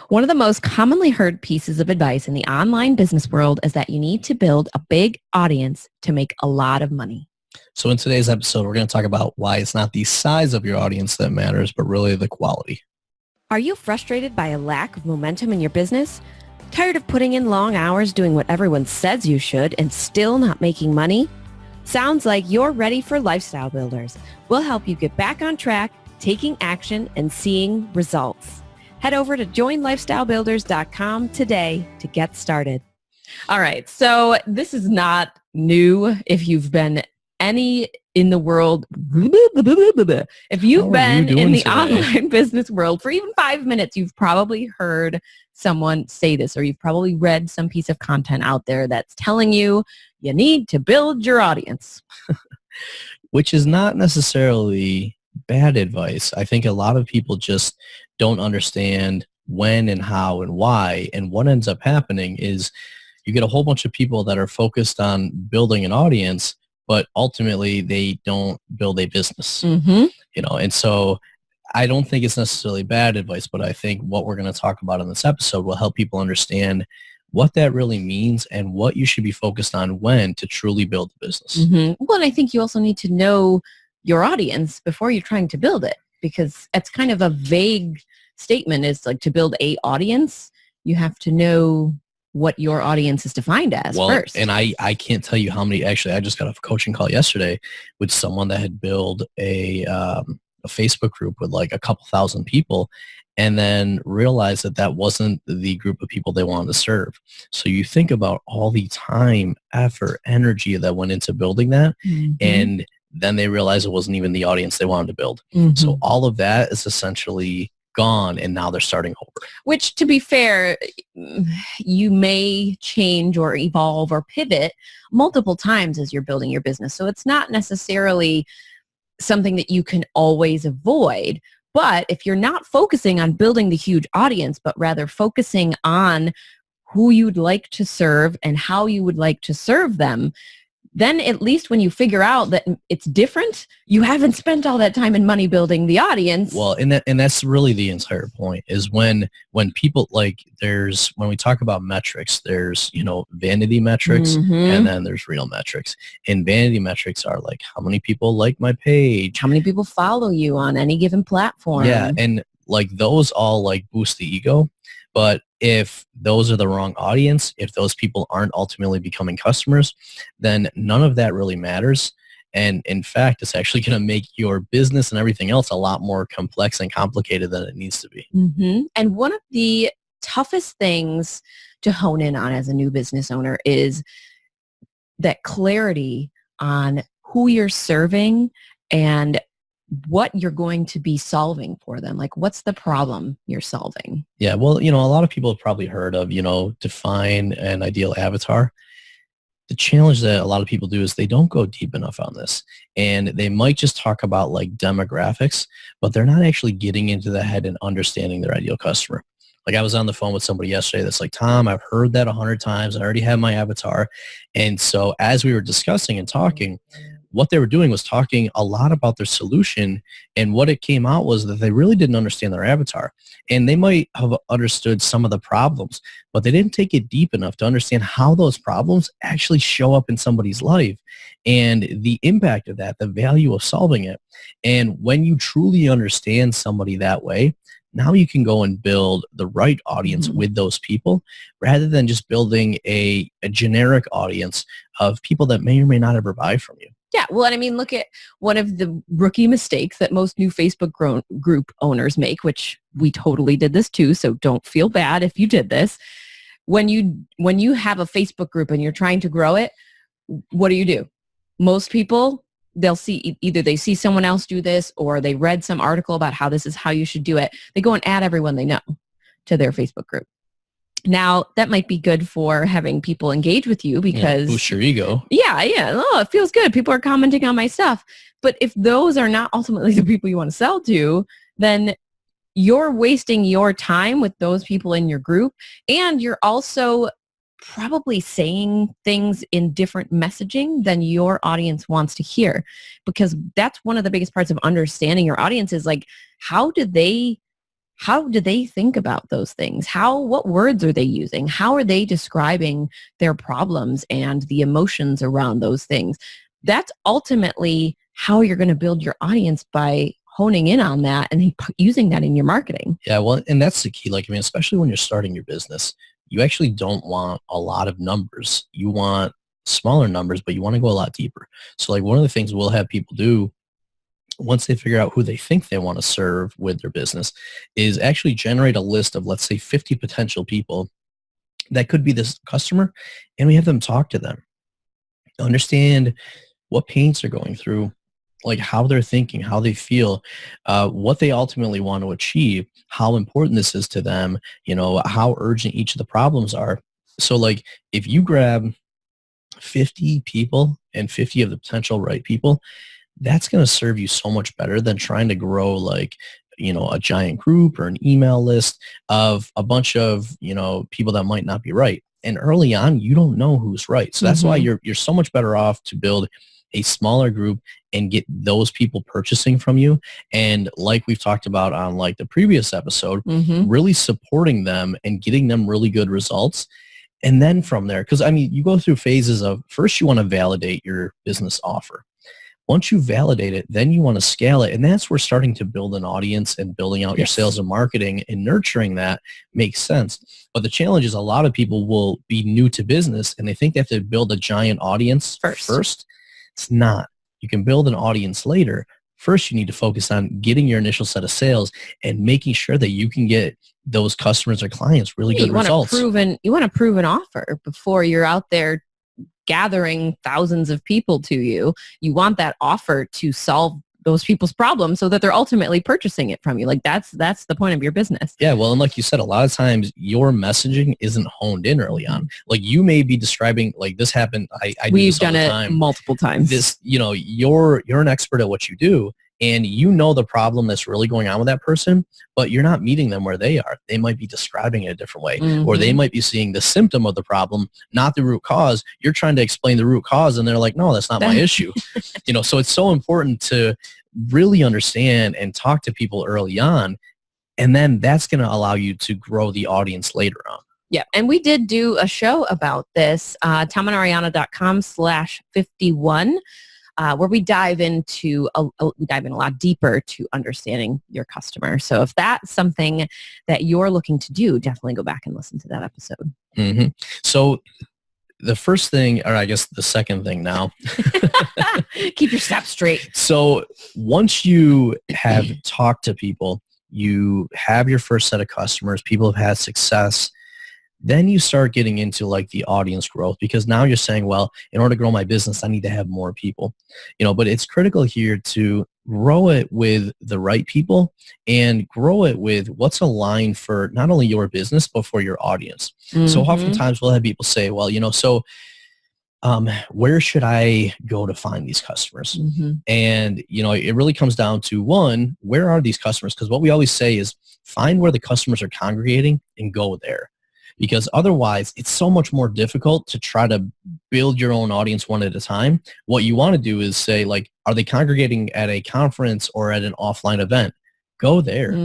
One of the most commonly heard pieces of advice in the online business world is that you need to build a big audience to make a lot of money. So in today's episode, we're going to talk about why it's not the size of your audience that matters, but really the quality. Are you frustrated by a lack of momentum in your business? Tired of putting in long hours doing what everyone says you should and still not making money? Sounds like you're ready for Lifestyle Builders. We'll help you get back on track, taking action, and seeing results. Head over to joinlifestylebuilders.com today to get started. All right, so this is not new if you've been any in the world. If you've been in the online business world for even 5 minutes, you've probably heard someone say this, or you've probably read some piece of content out there that's telling you you need to build your audience. Which is not necessarily bad advice. I think a lot of people just don't understand when and how and why. And what ends up happening is you get a whole bunch of people that are focused on building an audience, but ultimately they don't build a business. And so I don't think it's necessarily bad advice, but I think what we're going to talk about in this episode will help people understand what that really means and what you should be focused on when to truly build a business. Well, and I think you also need to know your audience before you're trying to build it, because it's kind of a vague statement. Is like to build a audience, you have to know what your audience is defined as first. And I can't tell you how many, actually, I just got a coaching call yesterday with someone that had built a Facebook group with like a couple thousand people, and then realized that that wasn't the group of people they wanted to serve. So you think about all the time, effort, energy that went into building that, and then they realized it wasn't even the audience they wanted to build. So all of that is essentially gone, and now they're starting over. Which, to be fair, you may change or evolve or pivot multiple times as you're building your business. So it's not necessarily something that you can always avoid. But if you're not focusing on building the huge audience, but rather focusing on who you'd like to serve and how you would like to serve them, then at least when you figure out that it's different, you haven't spent all that time and money building the audience. Well, and that's really the entire point, is when people, like, when we talk about metrics, there's, vanity metrics, and then there's real metrics. And vanity metrics are like, how many people like my page? How many people follow you on any given platform? Yeah, and like those all like boost the ego. But if those are the wrong audience, if those people aren't ultimately becoming customers, then none of that really matters. And in fact, it's actually going to make your business and everything else a lot more complex and complicated than it needs to be. And one of the toughest things to hone in on as a new business owner is that clarity on who you're serving and what you're going to be solving for them. Like, what's the problem you're solving? Yeah, well, a lot of people have probably heard of, define an ideal avatar. The challenge that a lot of people do is they don't go deep enough on this. And they might just talk about like demographics, but they're not actually getting into the head and understanding their ideal customer. Like, I was on the phone with somebody yesterday that's like, Tom, I've heard that 100 times. I already have my avatar. And so as we were discussing and talking, what they were doing was talking a lot about their solution, and what it came out was that they really didn't understand their avatar. And they might have understood some of the problems, but they didn't take it deep enough to understand how those problems actually show up in somebody's life and the impact of that, the value of solving it. And when you truly understand somebody that way, now you can go and build the right audience with those people, rather than just building a generic audience of people that may or may not ever buy from you. Yeah, well, and I mean, look at one of the rookie mistakes that most new Facebook group owners make, which we totally did this too, so don't feel bad if you did this. When you have a Facebook group and you're trying to grow it, what do? Most people, they'll see, either they see someone else do this or they read some article about how this is how you should do it. They go and add everyone they know to their Facebook group. Now, that might be good for having people engage with you because... boost your ego. Yeah. Oh, it feels good. People are commenting on my stuff. But if those are not ultimately the people you want to sell to, then you're wasting your time with those people in your group. And you're also probably saying things in different messaging than your audience wants to hear. Because that's one of the biggest parts of understanding your audience is like, how do they how do they think about those things? What words are they using? How are they describing their problems and the emotions around those things? That's ultimately how you're going to build your audience, by honing in on that and using that in your marketing. Yeah, well, and that's the key. Like, I mean, especially when you're starting your business, you actually don't want a lot of numbers. You want smaller numbers, but you want to go a lot deeper. So like one of the things we'll have people do once they figure out who they think they want to serve with their business is actually generate a list of, let's say, 50 potential people that could be this customer, and we have them talk to them, understand what pains they're going through, like how they're thinking, how they feel, what they ultimately want to achieve, how important this is to them, how urgent each of the problems are. So like if you grab 50 people and 50 of the potential right people, that's going to serve you so much better than trying to grow like, a giant group or an email list of a bunch of, people that might not be right. And early on, you don't know who's right. So that's why you're so much better off to build a smaller group and get those people purchasing from you. And like we've talked about on like the previous episode, really supporting them and getting them really good results. And then from there, because I mean, you go through phases of first you want to validate your business offer. Once you validate it, then you want to scale it. And that's where starting to build an audience and building out your sales and marketing and nurturing that makes sense. But the challenge is a lot of people will be new to business and they think they have to build a giant audience first. It's not. You can build an audience later. First, you need to focus on getting your initial set of sales and making sure that you can get those customers or clients really good results. You want a proven offer before you're out there gathering thousands of people to you. You want that offer to solve those people's problems so that they're ultimately purchasing it from you. Like that's the point of your business. Yeah. Well, and like you said, a lot of times your messaging isn't honed in early on. Like you may be describing, like this happened. We've done it multiple times. This, you're an expert at what you do. And you know the problem that's really going on with that person, but you're not meeting them where they are. They might be describing it a different way, or they might be seeing the symptom of the problem, not the root cause. You're trying to explain the root cause, and they're like, no, that's not my issue. So it's so important to really understand and talk to people early on, and then that's going to allow you to grow the audience later on. Yeah, and we did do a show about this, tomandariana.com/51. Where we dive in a lot deeper to understanding your customer. So if that's something that you're looking to do, definitely go back and listen to that episode. So the first thing, or I guess the second thing now. Keep your steps straight. So once you have talked to people, you have your first set of customers, people have had success, then you start getting into like the audience growth, because now you're saying, well, in order to grow my business, I need to have more people, but it's critical here to grow it with the right people and grow it with what's aligned for not only your business, but for your audience. So oftentimes we'll have people say, well, where should I go to find these customers? And, it really comes down to one, where are these customers? Because what we always say is find where the customers are congregating and go there. Because otherwise, it's so much more difficult to try to build your own audience one at a time. What you want to do is say, like, are they congregating at a conference or at an offline event? Go there.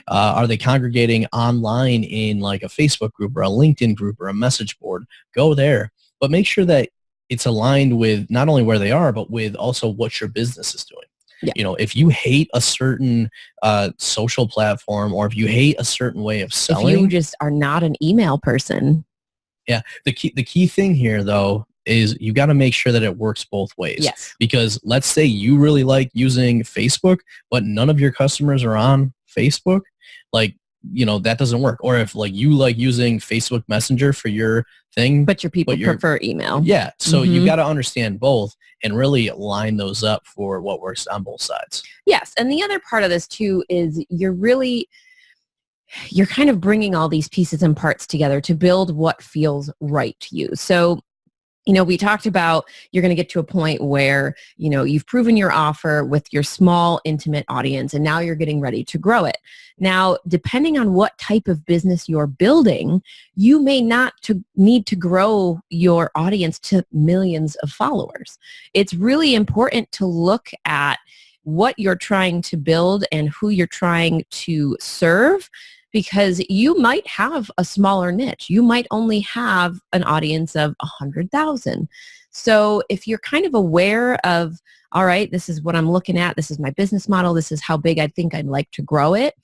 Are they congregating online in like a Facebook group or a LinkedIn group or a message board? Go there. But make sure that it's aligned with not only where they are, but with also what your business is doing. Yeah. If you hate a certain social platform, or if you hate a certain way of selling, if you just are not an email person. Yeah. The key thing here though is you got to make sure that it works both ways. Yes. Because let's say you really like using Facebook, but none of your customers are on Facebook, like, that doesn't work. Or if like you like using Facebook Messenger for your thing, but your people prefer email. Yeah. So you got to understand both and really line those up for what works on both sides. Yes. And the other part of this too is you're kind of bringing all these pieces and parts together to build what feels right to you. So we talked about you're going to get to a point where, you've proven your offer with your small, intimate audience, and now you're getting ready to grow it. Now, depending on what type of business you're building, you may not need to grow your audience to millions of followers. It's really important to look at what you're trying to build and who you're trying to serve, because you might have a smaller niche. You might only have an audience of 100,000. So if you're kind of aware of, all right, this is what I'm looking at, this is my business model, this is how big I think I'd like to grow it,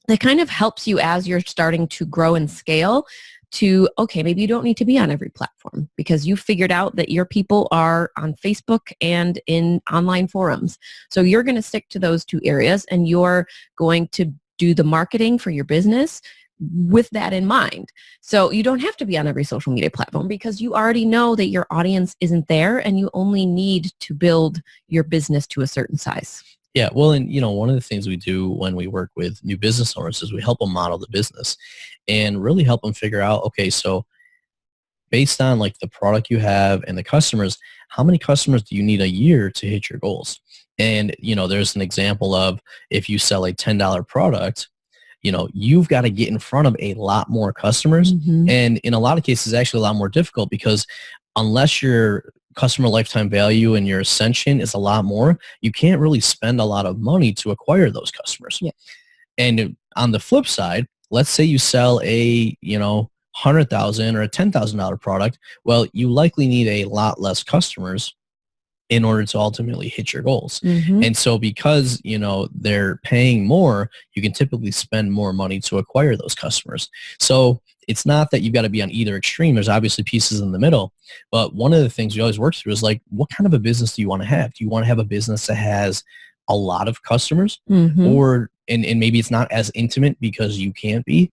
that kind of helps you as you're starting to grow and scale to, okay, maybe you don't need to be on every platform because you figured out that your people are on Facebook and in online forums. So you're going to stick to those two areas, and you're going to do the marketing for your business with that in mind. So you don't have to be on every social media platform because you already know that your audience isn't there, and you only need to build your business to a certain size. Yeah, well, and one of the things we do when we work with new business owners is we help them model the business and really help them figure out, okay, so based on like the product you have and the customers, how many customers do you need a year to hit your goals? And, there's an example of if you sell a $10 product, you've got to get in front of a lot more customers. Mm-hmm. And in a lot of cases, it's actually a lot more difficult because unless your customer lifetime value and your ascension is a lot more, you can't really spend a lot of money to acquire those customers. Yeah. And on the flip side, let's say you sell a, $100,000 or a $10,000 product. Well, you likely need a lot less customers in order to ultimately hit your goals. Mm-hmm. And so because, they're paying more, you can typically spend more money to acquire those customers. So it's not that you've got to be on either extreme. There's obviously pieces in the middle. But one of the things we always work through is like, what kind of a business do you want to have? Do you want to have a business that has a lot of customers? Mm-hmm. Or, and maybe it's not as intimate because you can't be?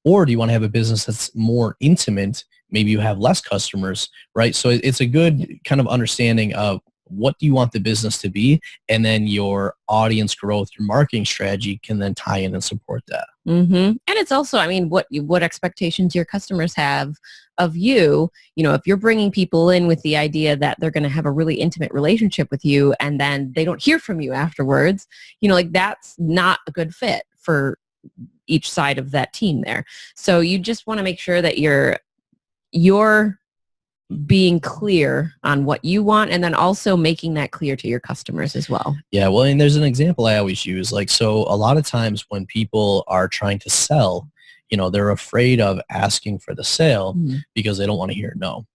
Or do you want to have a business that's more intimate? Maybe you have less customers, right? So it's a good kind of understanding of what do you want the business to be? And then your audience growth, your marketing strategy can then tie in and support that. Mm-hmm. And it's also, what expectations your customers have of you. If you're bringing people in with the idea that they're going to have a really intimate relationship with you and then they don't hear from you afterwards, that's not a good fit for each side of that team there. So you just want to make sure that you're being clear on what you want, and then also making that clear to your customers as well. Yeah, well, and there's an example I always use. So a lot of times when people are trying to sell, they're afraid of asking for the sale because they don't want to hear no.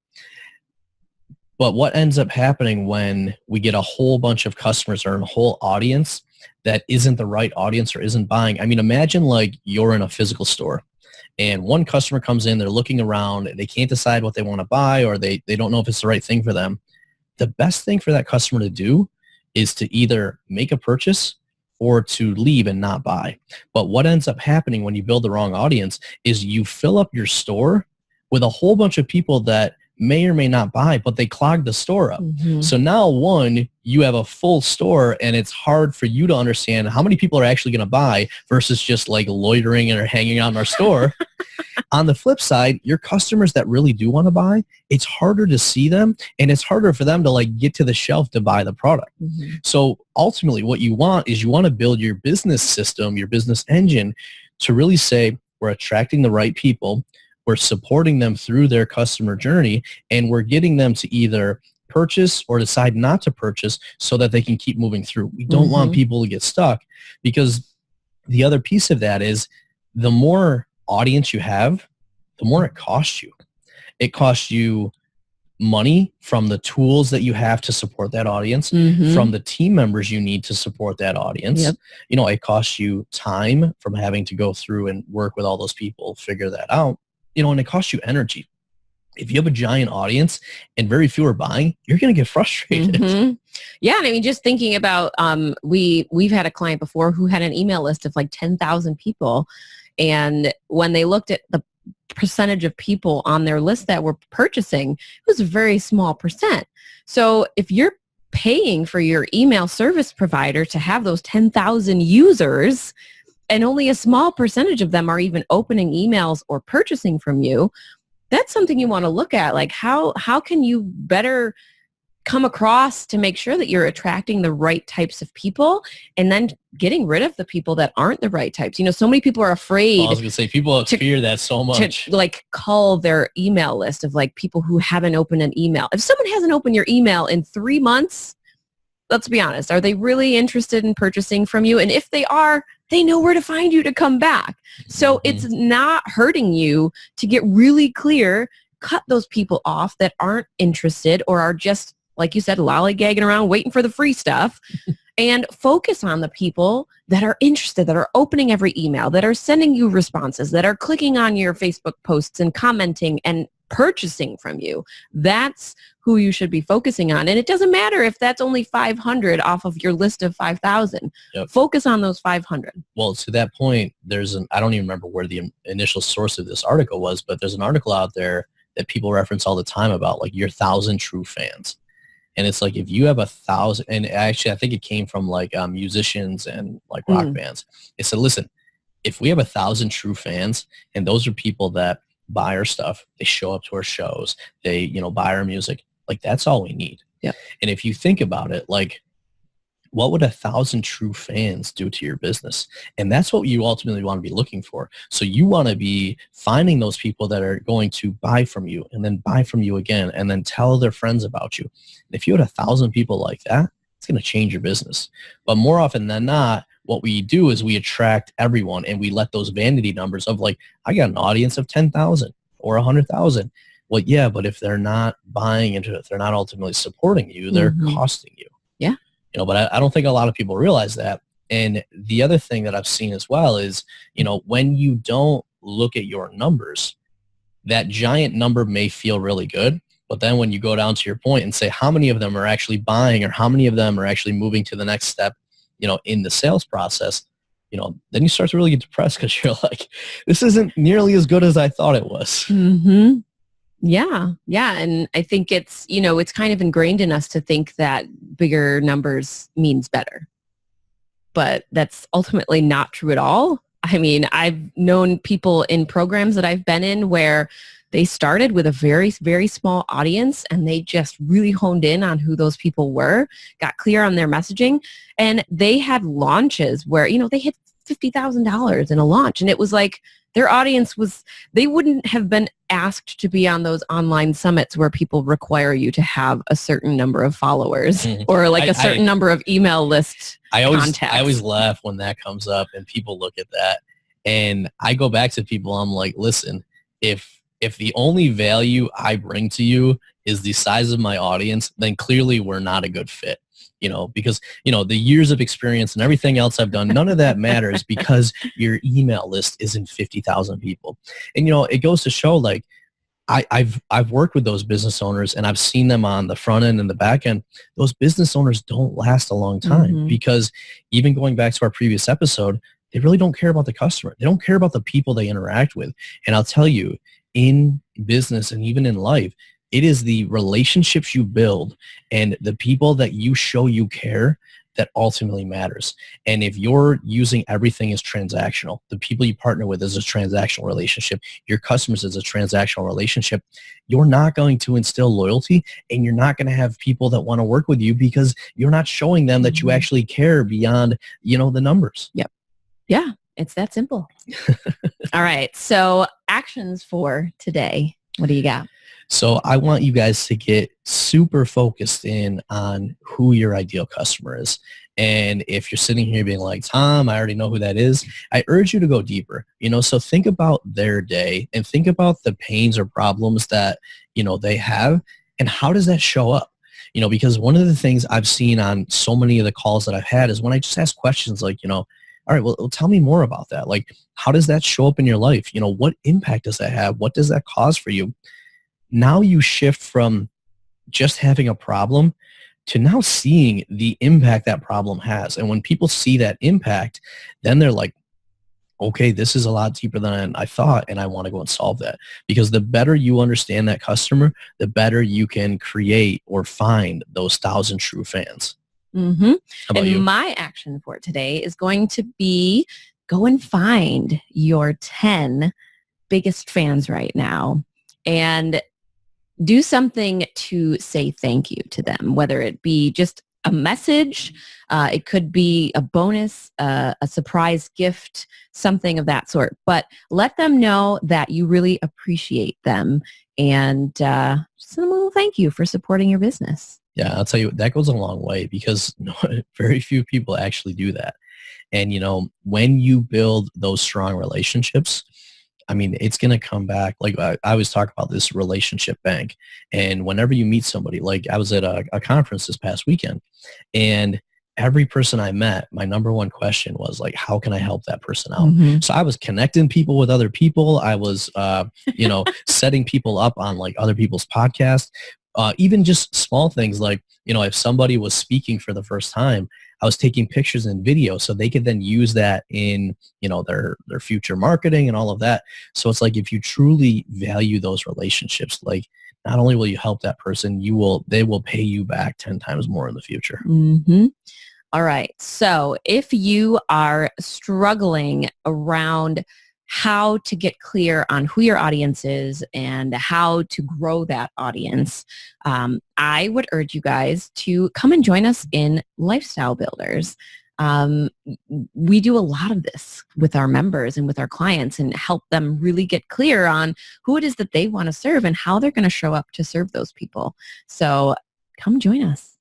But what ends up happening when we get a whole bunch of customers or a whole audience that isn't the right audience or isn't buying? Imagine like you're in a physical store and one customer comes in, they're looking around, they can't decide what they want to buy, or they don't know if it's the right thing for them. The best thing for that customer to do is to either make a purchase or to leave and not buy. But what ends up happening when you build the wrong audience is you fill up your store with a whole bunch of people that may or may not buy, but they clog the store up. Mm-hmm. So now, one, you have a full store and it's hard for you to understand how many people are actually going to buy versus just like loitering or hanging out in our store. On the flip side, your customers that really do want to buy, it's harder to see them and it's harder for them to like get to the shelf to buy the product. Mm-hmm. So ultimately what you want is you want to build your business system, your business engine to really say, we're attracting the right people, we're supporting them through their customer journey, and we're getting them to either purchase or decide not to purchase so that they can keep moving through. We don't want people to get stuck, because the other piece of that is the more audience you have, the more it costs you. It costs you money from the tools that you have to support that audience, from the team members you need to support that audience. Yep. It costs you time from having to go through and work with all those people, figure that out. And it costs you energy. If you have a giant audience and very few are buying, you're going to get frustrated. Mm-hmm. Yeah. And just thinking about, we've had a client before who had an email list of like 10,000 people. And when they looked at the percentage of people on their list that were purchasing, it was a very small percent. So if you're paying for your email service provider to have those 10,000 users, and only a small percentage of them are even opening emails or purchasing from you, that's something you want to look at. Like how can you better come across to make sure that you're attracting the right types of people and then getting rid of the people that aren't the right types. So many people are afraid. I was going to say, people fear that so much. To like cull their email list of like people who haven't opened an email. If someone hasn't opened your email in 3 months, Let's be honest. Are they really interested in purchasing from you? And if they are, they know where to find you to come back. So it's not hurting you to get really clear, cut those people off that aren't interested or are just, like you said, lollygagging around waiting for the free stuff, and focus on the people that are interested, that are opening every email, that are sending you responses, that are clicking on your Facebook posts and commenting and purchasing from you. That's who you should be focusing on. And it doesn't matter if that's only 500 off of your list of 5,000. Yep. Focus on those 500. Well, to that point, I don't even remember where the initial source of this article was, but there's an article out there that people reference all the time about like your 1,000 true fans. And it's like, if you have 1,000, and actually I think it came from like musicians and like rock bands. It said, listen, if we have 1,000 true fans, and those are people that buy our stuff, they show up to our shows, they, buy our music, like that's all we need. Yeah. And if you think about it, like, what would 1,000 true fans do to your business? And that's what you ultimately want to be looking for. So you want to be finding those people that are going to buy from you and then buy from you again and then tell their friends about you. And if you had 1,000 people like that, it's going to change your business. But more often than not, what we do is we attract everyone and we let those vanity numbers of like, I got an audience of 10,000 or 100,000. Well, yeah, but if they're not buying into it, if they're not ultimately supporting you, they're costing you. Yeah. But I don't think a lot of people realize that. And the other thing that I've seen as well is, when you don't look at your numbers, that giant number may feel really good. But then when you go down to your point and say how many of them are actually buying or how many of them are actually moving to the next step, in the sales process, then you start to really get depressed because you're like, this isn't nearly as good as I thought it was. Mm-hmm. Yeah. Yeah. And I think it's, it's kind of ingrained in us to think that bigger numbers means better. But that's ultimately not true at all. I mean, I've known people in programs that I've been in where they started with a very, very small audience and they just really honed in on who those people were, got clear on their messaging, and they had launches where, they hit $50,000 in a launch. And it was like, their audience they wouldn't have been asked to be on those online summits where people require you to have a certain number of followers or like a certain number of email list contacts. I always laugh when that comes up and people look at that. And I go back to people, I'm like, listen, if the only value I bring to you is the size of my audience, then clearly we're not a good fit. Because, the years of experience and everything else I've done, none of that matters because your email list isn't 50,000 people. And, it goes to show like I've worked with those business owners and I've seen them on the front end and the back end. Those business owners don't last a long time because even going back to our previous episode, they really don't care about the customer. They don't care about the people they interact with. And I'll tell you, in business and even in life, it is the relationships you build and the people that you show you care that ultimately matters. And if you're using everything as transactional, the people you partner with is a transactional relationship, your customers is a transactional relationship, you're not going to instill loyalty and you're not going to have people that want to work with you because you're not showing them that you actually care beyond, the numbers. Yep. Yeah. It's that simple. All right. So actions for today. What do you got? So I want you guys to get super focused in on who your ideal customer is. And if you're sitting here being like, Tom, I already know who that is, I urge you to go deeper. So think about their day and think about the pains or problems that, they have and how does that show up? Because one of the things I've seen on so many of the calls that I've had is when I just ask questions like, all right, well, tell me more about that. Like, how does that show up in your life? What impact does that have? What does that cause for you? Now you shift from just having a problem to now seeing the impact that problem has. And when people see that impact, then they're like, okay, this is a lot deeper than I thought, and I want to go and solve that. Because the better you understand that customer, the better you can create or find those 1,000 true fans. Mm-hmm. How about you? My action for today is going to be go and find your 10 biggest fans right now and do something to say thank you to them, whether it be just a message, it could be a bonus, a surprise gift, something of that sort. But let them know that you really appreciate them and just a little thank you for supporting your business. Yeah, I'll tell you, that goes a long way because very few people actually do that. And, when you build those strong relationships, I mean, it's going to come back. Like I always talk about this relationship bank. And whenever you meet somebody, like I was at a conference this past weekend, and every person I met, my number one question was like, how can I help that person out? Mm-hmm. So I was connecting people with other people. I was, setting people up on like other people's podcasts. Even just small things like, if somebody was speaking for the first time, I was taking pictures and video so they could then use that in, their future marketing and all of that. So it's like, if you truly value those relationships, like not only will you help that person, they will pay you back 10 times more in the future. Mm-hmm. All right. So if you are struggling around how to get clear on who your audience is and how to grow that audience, I would urge you guys to come and join us in Lifestyle Builders. We do a lot of this with our members and with our clients and help them really get clear on who it is that they want to serve and how they're going to show up to serve those people. So come join us.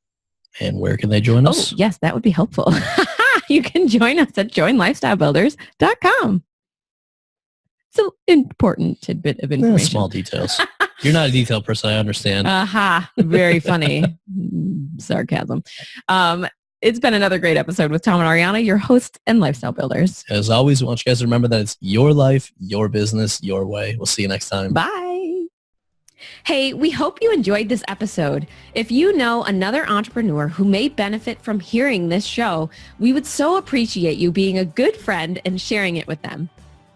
And where can they join us? Oh, yes, that would be helpful. You can join us at joinlifestylebuilders.com. It's an important tidbit of information. Small details. You're not a detail person, I understand. Aha, very funny. Sarcasm. It's been another great episode with Tom and Ariana, your hosts and Lifestyle Builders. As always, I want you guys to remember that it's your life, your business, your way. We'll see you next time. Bye. Hey, we hope you enjoyed this episode. If you know another entrepreneur who may benefit from hearing this show, we would so appreciate you being a good friend and sharing it with them.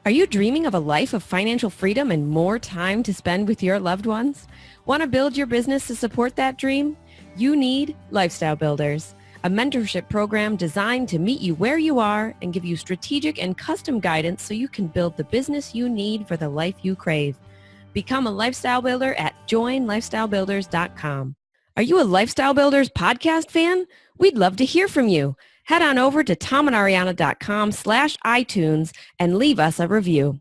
Are you dreaming of a life of financial freedom and more time to spend with your loved ones? Want to build your business to support that dream? You need Lifestyle Builders, a mentorship program designed to meet you where you are and give you strategic and custom guidance so you can build the business you need for the life you crave. Become a Lifestyle Builder at joinlifestylebuilders.com. Are you a Lifestyle Builders podcast fan? We'd love to hear from you. Head on over to tomandariana.com/iTunes and leave us a review.